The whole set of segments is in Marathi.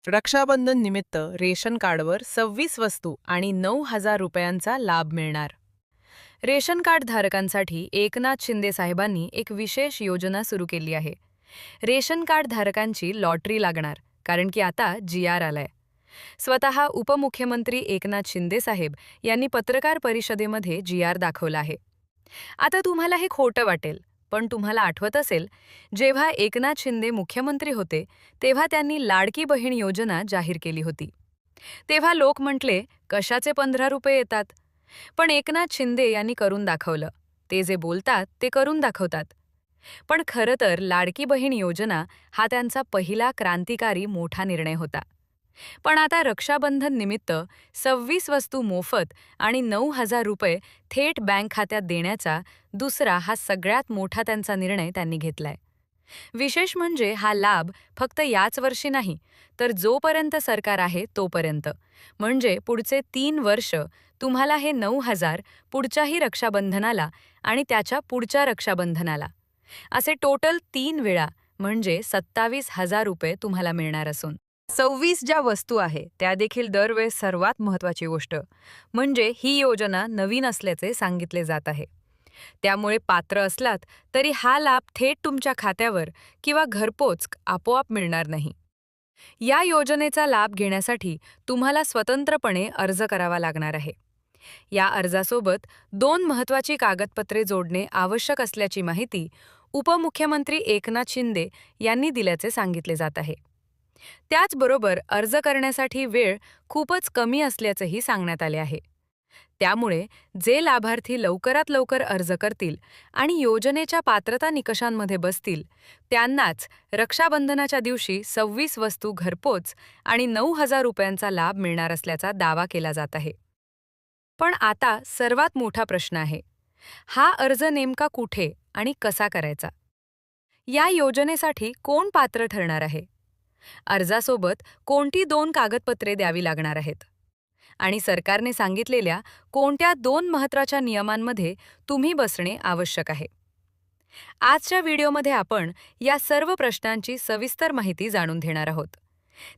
रक्षाबंधन निमित्त रेशन कार्डवर 26 वस्तू आणि 9,000 रुपयांचा लाभ मिळणार. रेशन कार्ड धारकांसाठी एकनाथ शिंदे साहेबांनी एक विशेष योजना सुरू केली आहे. रेशन कार्ड धारकांची लॉटरी लागणार, कारण की आता जी.आर. आलाय. स्वतः उपमुख्यमंत्री एकनाथ शिंदे साहेब यांनी पत्रकार परिषदेमध्ये जी.आर. दाखवला आहे. आता तुम्हाला हे खोटं वाटेल, पण तुम्हाला आठवत असेल, जेव्हा एकनाथ शिंदे मुख्यमंत्री होते तेव्हा त्यांनी लाडकी बहीण योजना जाहीर केली होती. तेव्हा लोक म्हटले, कशाचे 15 रुपये येतात? पण एकनाथ शिंदे यांनी करून दाखवलं. ते जे बोलतात ते करून दाखवतात. पण खरं तर लाडकी बहीण योजना हा त्यांचा पहिला क्रांतिकारी मोठा निर्णय होता. पण आता रक्षाबंधन निमित्त 26 वस्तू मोफत आणि 9,000 रुपये थेट बँक खात्यात देण्याचा दुसरा हा सगळ्यात मोठा त्यांचा निर्णय त्यांनी घेतलाय. विशेष म्हणजे हा लाभ फक्त याच वर्षी नाही, तर जोपर्यंत सरकार आहे तोपर्यंत, म्हणजे पुढचे 3 वर्ष तुम्हाला हे 9,000 पुढच्याही रक्षाबंधनाला आणि त्याच्या पुढच्या रक्षाबंधनाला असे टोटल 3 वेळा म्हणजे 27,000 रुपये तुम्हाला मिळणार असून 26 ज्या वस्तू आहे त्या देखील दरवेळेस सर्वात महत्त्वाची गोष्ट म्हणजे ही योजना नवीन असल्याचे सांगितले जात आहे. त्यामुळे पात्र असलात तरी हा लाभ थेट तुमच्या खात्यावर किंवा घरपोच आपोआप मिळणार नाही. या योजनेचा लाभ घेण्यासाठी तुम्हाला स्वतंत्रपणे अर्ज करावा लागणार आहे. या अर्जासोबत 2 महत्त्वाची कागदपत्रे जोडणे आवश्यक असल्याची माहिती उपमुख्यमंत्री एकनाथ शिंदे यांनी दिल्याचे सांगितले जात आहे. त्याचबरोबर अर्ज करण्यासाठी वेळ खूपच कमी असल्याचंही सांगण्यात आले आहे. त्यामुळे जे लाभार्थी लवकरात लवकर अर्ज करतील आणि योजनेच्या पात्रता निकषांमध्ये बसतील त्यांनाच रक्षाबंधनाच्या दिवशी 26 वस्तू घरपोच आणि 9,000 रुपयांचा लाभ मिळणार असल्याचा दावा केला जात आहे. पण आता सर्वात मोठा प्रश्न आहे, हा अर्ज नेमका कुठे आणि कसा करायचा? या योजनेसाठी कोण पात्र ठरणार आहे? अर्जासोबत कोणती 2 कागदपत्रे द्यावी लागणार आहेत? आणि सरकारने सांगितलेल्या कोणत्या 2 महत्त्वाच्या नियमांमध्ये तुम्ही बसणे आवश्यक आहे? आजच्या व्हिडिओमध्ये आपण या सर्व प्रश्नांची सविस्तर माहिती जाणून घेणार आहोत.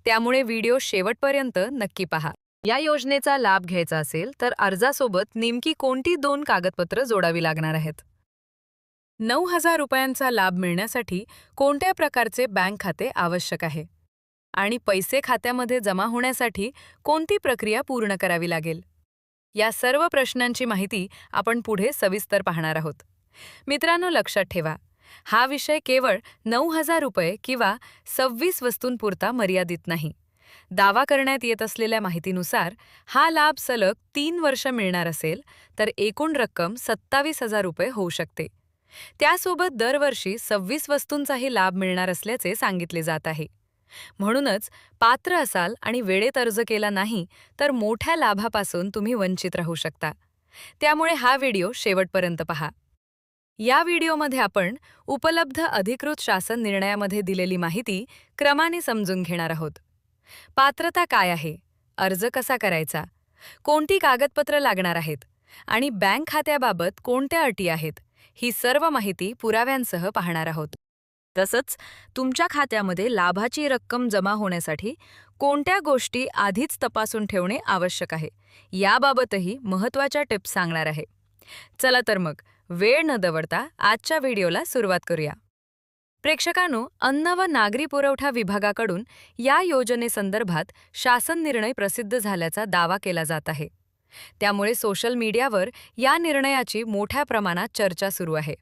त्यामुळे व्हिडिओ शेवटपर्यंत नक्की पहा. या योजनेचा लाभ घ्यायचा असेल तर अर्जासोबत नेमकी कोणती 2 कागदपत्र जोडावी लागणार आहेत? 9,000 रुपयांचा लाभ मिळण्यासाठी कोणत्या प्रकारचे बँक खाते आवश्यक आहे? आणि पैसे खात्यामध्ये जमा होण्यासाठी कोणती प्रक्रिया पूर्ण करावी लागेल? या सर्व प्रश्नांची माहिती आपण पुढे सविस्तर पाहणार आहोत. मित्रांनो, लक्षात ठेवा, हा विषय केवळ 9,000 रुपये किंवा 26 वस्तूंपुरता मर्यादित नाही. दावा करण्यात येत असलेल्या माहितीनुसार हा लाभ सलग 3 वर्ष मिळणार असेल तर एकूण रक्कम 27,000 रुपये होऊ शकते. त्यासोबत दरवर्षी 26 वस्तूंचाही लाभ मिळणार असल्याचे सांगितले जात आहे. म्हणूनच पात्र असाल आणि वेळेत अर्ज केला नाही तर मोठ्या लाभापासून तुम्ही वंचित राहू शकता. त्यामुळे हा व्हिडिओ शेवटपर्यंत पहा. या व्हिडिओमध्ये आपण उपलब्ध अधिकृत शासन निर्णयामध्ये दिलेली माहिती क्रमाने समजून घेणार आहोत. पात्रता काय आहे? अर्ज कसा करायचा? कोणती कागदपत्र लागणार आहेत? आणि बँक खात्याबाबत कोणत्या अटी आहेत? ही सर्व माहिती पुराव्यांसह पाहणार आहोत. तसंच तुमच्या खात्यामध्ये लाभाची रक्कम जमा होण्यासाठी कोणत्या गोष्टी आधीच तपासून ठेवणे आवश्यक आहे याबाबतही महत्त्वाच्या टिप्स सांगणार आहे. चला तर मग वेळ न दवडता आजच्या व्हिडिओला सुरुवात करूया. प्रेक्षकांनो, अन्न व नागरी पुरवठा विभागाकडून या योजनेसंदर्भात शासन निर्णय प्रसिद्ध झाल्याचा दावा केला जात आहे. त्यामुळे सोशल मीडियावर या निर्णयाची मोठ्या प्रमाणात चर्चा सुरू आहे.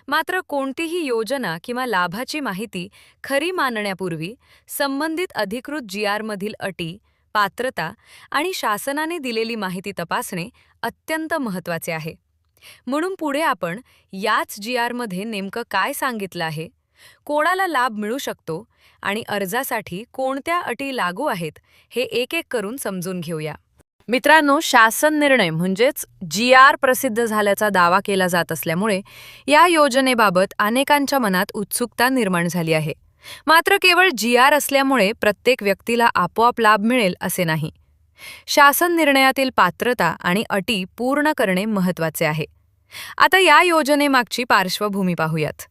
मात्र कोणतीही योजना किंवा लाभाची माहिती खरी मानण्यापूर्वी संबंधित अधिकृत जी.आर.मधील अटी, पात्रता आणि शासनाने दिलेली माहिती तपासणे अत्यंत महत्त्वाचे आहे. म्हणून पुढे आपण याच जी.आर.मध्ये नेमकं काय सांगितलं आहे, कोणाला लाभ मिळू शकतो आणि अर्जासाठी कोणत्या अटी लागू आहेत हे एक एक करून समजून घेऊया. मित्रांनो, शासन निर्णय म्हणजेच जी.आर. प्रसिद्ध झाल्याचा दावा केला जात असल्यामुळे या योजनेबाबत अनेकांच्या मनात उत्सुकता निर्माण झाली आहे. मात्र केवळ जी.आर. असल्यामुळे प्रत्येक व्यक्तीला आपोआप लाभ मिळेल असे नाही. शासन निर्णयातील पात्रता आणि अटी पूर्ण करणे महत्त्वाचे आहे. आता या योजनेमागची पार्श्वभूमी पाहूयात.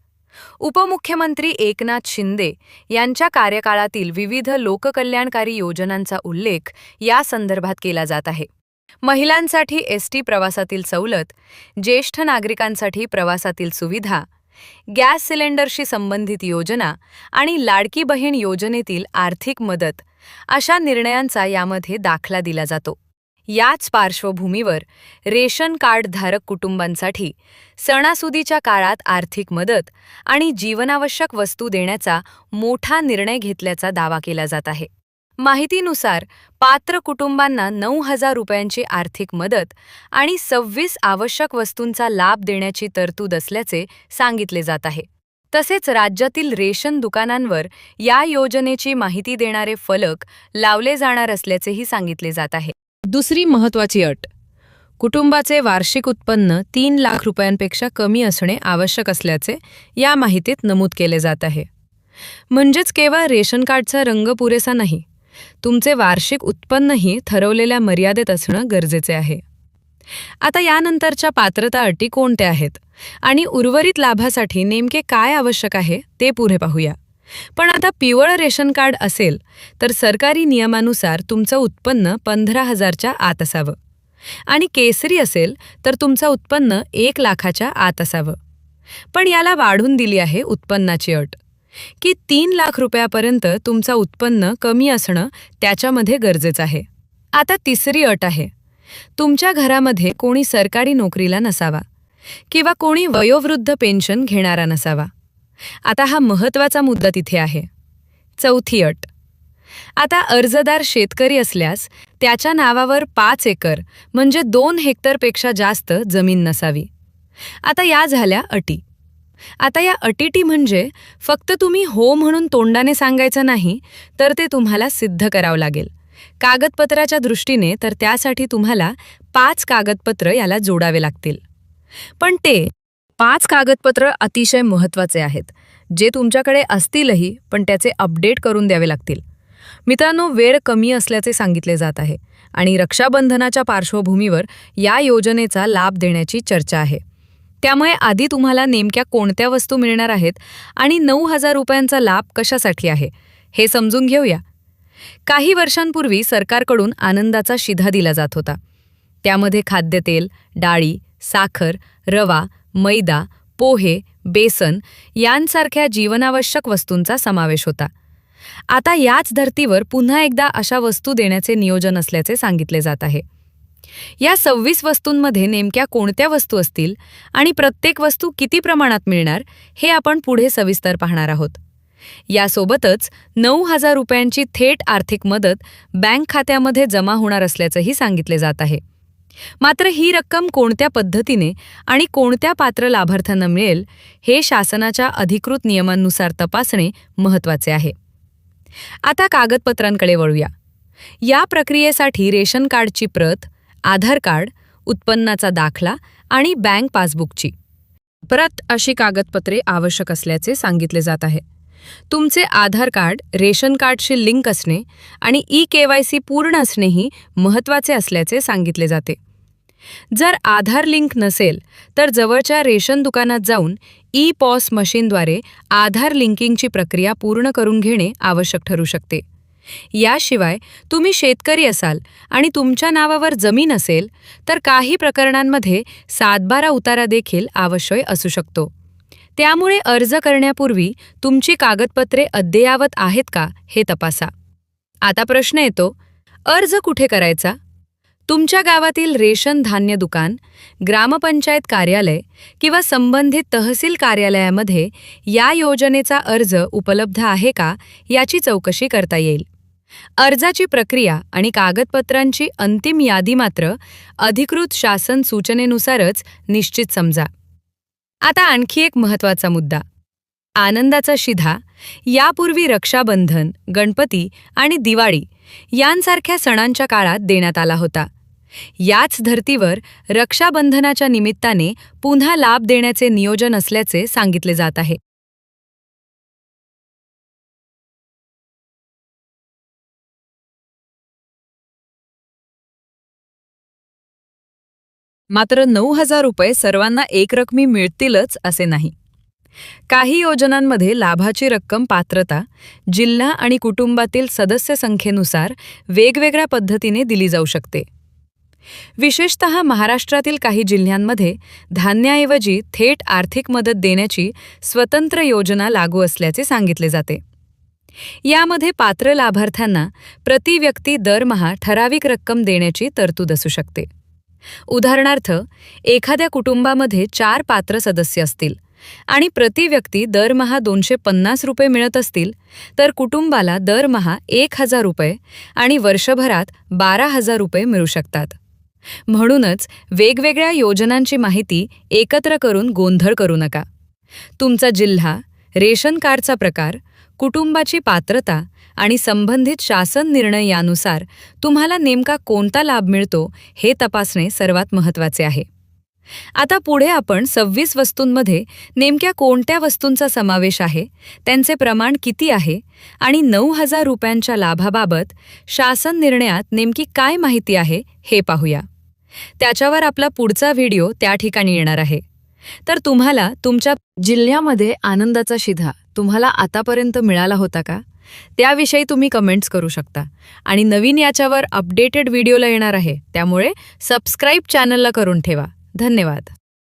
उपमुख्यमंत्री एकनाथ शिंदे यांच्या कार्यकाळातील विविध लोककल्याणकारी योजनांचा उल्लेख या संदर्भात केला जात आहे. महिलांसाठी एसटी प्रवासातील सवलत, ज्येष्ठ नागरिकांसाठी प्रवासातील सुविधा, गॅस सिलेंडरशी संबंधित योजना आणि लाडकी बहीण योजनेतील आर्थिक मदत अशा निर्णयांचा यामध्ये दाखला दिला जातो. याच पार्श्वभूमीवर रेशन कार्ड धारक कुटुंबांसाठी सणासुदीच्या काळात आर्थिक मदत आणि जीवनावश्यक वस्तू देण्याचा मोठा निर्णय घेतल्याचा दावा केला जात आहे. माहितीनुसार पात्र कुटुंबांना 9,000 रुपयांची आर्थिक मदत आणि 26 आवश्यक वस्तूंचा लाभ देण्याची तरतूद असल्याचे सांगितले जात आहे. तसेच राज्यातील रेशन दुकानांवर या योजनेची माहिती देणारे फलक लावले जाणार असल्याचेही सांगितले जात आहे. दुसरी महत्त्वाची अट, कुटुंबाचे वार्षिक उत्पन्न 3 लाख रुपयांपेक्षा कमी असणे आवश्यक असल्याचे या माहितीत नमूद केले जात आहे. म्हणजेच केवळ रेशन कार्डचा रंग पुरेसा नाही, तुमचे वार्षिक उत्पन्नही ठरवलेल्या मर्यादेत असणं गरजेचे आहे. आता यानंतरच्या पात्रता अटी कोणत्या आहेत आणि उर्वरित लाभासाठी नेमके काय आवश्यक आहे ते पुढे पाहूया. पण आता पिवळं रेशन कार्ड असेल तर सरकारी नियमानुसार तुमचं उत्पन्न 15,000च्या आत असावं आणि केसरी असेल तर तुमचं उत्पन्न 1 लाखाच्या आत असावं. पण याला वाढून दिली आहे उत्पन्नाची अट की 3 लाख रुपयापर्यंत तुमचं उत्पन्न कमी असणं त्याच्यामध्ये गरजेचं आहे. आता तिसरी अट आहे, तुमच्या घरामध्ये कोणी सरकारी नोकरीला नसावा किंवा कोणी वयोवृद्ध पेन्शन घेणारा नसावा. आता हा महत्त्वाचा मुद्दा तिथे आहे. चौथी अट, आता अर्जदार शेतकरी असल्यास त्याच्या नावावर 5 एकर म्हणजे 2 हेक्टरपेक्षा जास्त जमीन नसावी. आता या झाल्या अटी. आता या अटीटी म्हणजे फक्त तुम्ही हो म्हणून तोंडाने सांगायचं नाही, तर ते तुम्हाला सिद्ध करावं लागेल. कागदपत्राच्या दृष्टीने तर त्यासाठी तुम्हाला 5 कागदपत्र याला जोडावे लागतील. पण ते 5 कागदपत्र अतिशय महत्त्वाचे आहेत, जे तुमच्याकडे असतीलही पण त्याचे अपडेट करून द्यावे लागतील. मित्रांनो, वेळ कमी असल्याचे सांगितले जात आहे आणि रक्षाबंधनाच्या पार्श्वभूमीवर या योजनेचा लाभ देण्याची चर्चा आहे. त्यामुळे आधी तुम्हाला नेमक्या कोणत्या वस्तू मिळणार आहेत आणि 9,000 रुपयांचा लाभ कशासाठी आहे हे समजून घेऊया. काही वर्षांपूर्वी सरकारकडून आनंदाचा शिधा दिला जात होता. त्यामध्ये खाद्यतेल, डाळी, साखर, रवा, मैदा, पोहे, बेसन यांसारख्या जीवनावश्यक वस्तूंचा समावेश होता. आता याच धर्तीवर पुन्हा एकदा अशा वस्तू देण्याचे नियोजन असल्याचे सांगितले जात आहे. या 26 वस्तूंमध्ये नेमक्या कोणत्या वस्तू असतील आणि प्रत्येक वस्तू किती प्रमाणात मिळणार हे आपण पुढे सविस्तर पाहणार आहोत. यासोबतच 9,000 रुपयांची थेट आर्थिक मदत बँक खात्यामध्ये जमा होणार असल्याचंही सांगितले जात आहे. मात्र ही रक्कम कोणत्या पद्धतीने आणि कोणत्या पात्र लाभार्थ्यांना मिळेल हे शासनाच्या अधिकृत नियमांनुसार तपासणे महत्त्वाचे आहे. आता कागदपत्रांकडे वळूया. या प्रक्रियेसाठी रेशन कार्डची प्रत, आधार कार्ड, उत्पन्नाचा दाखला आणि बँक पासबुकची प्रत अशी कागदपत्रे आवश्यक असल्याचे सांगितले जात आहे. तुमचे आधार कार्ड रेशन कार्डशी लिंक असणे आणि ई-KYC पूर्ण असणेही महत्त्वाचे असल्याचे सांगितले जाते. जर आधार लिंक नसेल तर जवळच्या रेशन दुकानात जाऊन ई-POS मशीनद्वारे आधार लिंकिंगची प्रक्रिया पूर्ण करून घेणे आवश्यक ठरू शकते. याशिवाय तुम्ही शेतकरी असाल आणि तुमच्या नावावर जमीन असेल तर काही प्रकरणांमध्ये 7/12 उतारा देखील आवश्यक असू शकतो. त्यामुळे अर्ज करण्यापूर्वी तुमची कागदपत्रे अद्ययावत आहेत का हे तपासा. आता प्रश्न येतो, अर्ज कुठे करायचा? तुमच्या गावातील रेशन धान्य दुकान, ग्रामपंचायत कार्यालय किंवा संबंधित तहसील कार्यालयामध्ये या योजनेचा अर्ज उपलब्ध आहे का याची चौकशी करता येईल. अर्जाची प्रक्रिया आणि कागदपत्रांची अंतिम यादी मात्र अधिकृत शासन सूचनेनुसारच निश्चित समजा. आता आणखी एक महत्त्वाचा मुद्दा, आनंदाचा शिधा यापूर्वी रक्षाबंधन, गणपती आणि दिवाळी यांसारख्या सणांच्या काळात देण्यात आला होता. याच धर्तीवर रक्षाबंधनाच्या निमित्ताने पुन्हा लाभ देण्याचे नियोजन असल्याचे सांगितले जात आहे. मात्र 9,000 रुपये सर्वांना एकरकमी मिळतीलच असे नाही. काही योजनांमध्ये लाभाची रक्कम पात्रता, जिल्हा आणि कुटुंबातील सदस्य संख्येनुसार वेगवेगळ्या पद्धतीने दिली जाऊ शकते. विशेषतः महाराष्ट्रातील काही जिल्ह्यांमध्ये धान्याऐवजी थेट आर्थिक मदत देण्याची स्वतंत्र योजना लागू असल्याचे सांगितले जाते. यामध्ये पात्र लाभार्थ्यांना प्रति व्यक्ती दरमहा ठराविक रक्कम देण्याची तरतूद असू शकते. उदाहरणार्थ, एखाद्या कुटुंबामध्ये 4 पात्र सदस्य असतील आणि प्रति व्यक्ती दरमहा 250 रुपये मिळत असतील, तर कुटुंबाला दरमहा 1000 रुपये आणि वर्षभरात 12,000 रुपये मिळू शकतात. म्हणूनच वेगवेगळ्या योजनांची माहिती एकत्र करून गोंधळ करू नका. तुमचा जिल्हा, रेशन कार्डचा प्रकार, कुटुंबाची पात्रता आणि संबंधित शासन निर्णय यानुसार तुम्हाला नेमका कोणता लाभ मिळतो हे तपासणे सर्वात महत्त्वाचे आहे. आता पुढे आपण 26 वस्तूंमध्ये नेमक्या कोणत्या वस्तूंचा समावेश आहे, त्यांचे प्रमाण किती आहे आणि 9,000 रुपयांच्या लाभाबाबत शासन निर्णयात नेमकी काय माहिती आहे हे पाहूया. त्याच्यावर आपला पुढचा व्हिडिओ त्या ठिकाणी येणार आहे. तर तुम्हाला तुमच्या जिल्ह्यामध्ये आनंदाचा शिधा तुम्हाला आतापर्यंत मिळाला होता का? त्याविषयी तुम्ही कमेंट्स करू शकता. आणि नवीन याच्यावर अपडेटेड व्हिडिओला येणार आहे, त्यामुळे सबस्क्राईब चॅनलला करून ठेवा. धन्यवाद.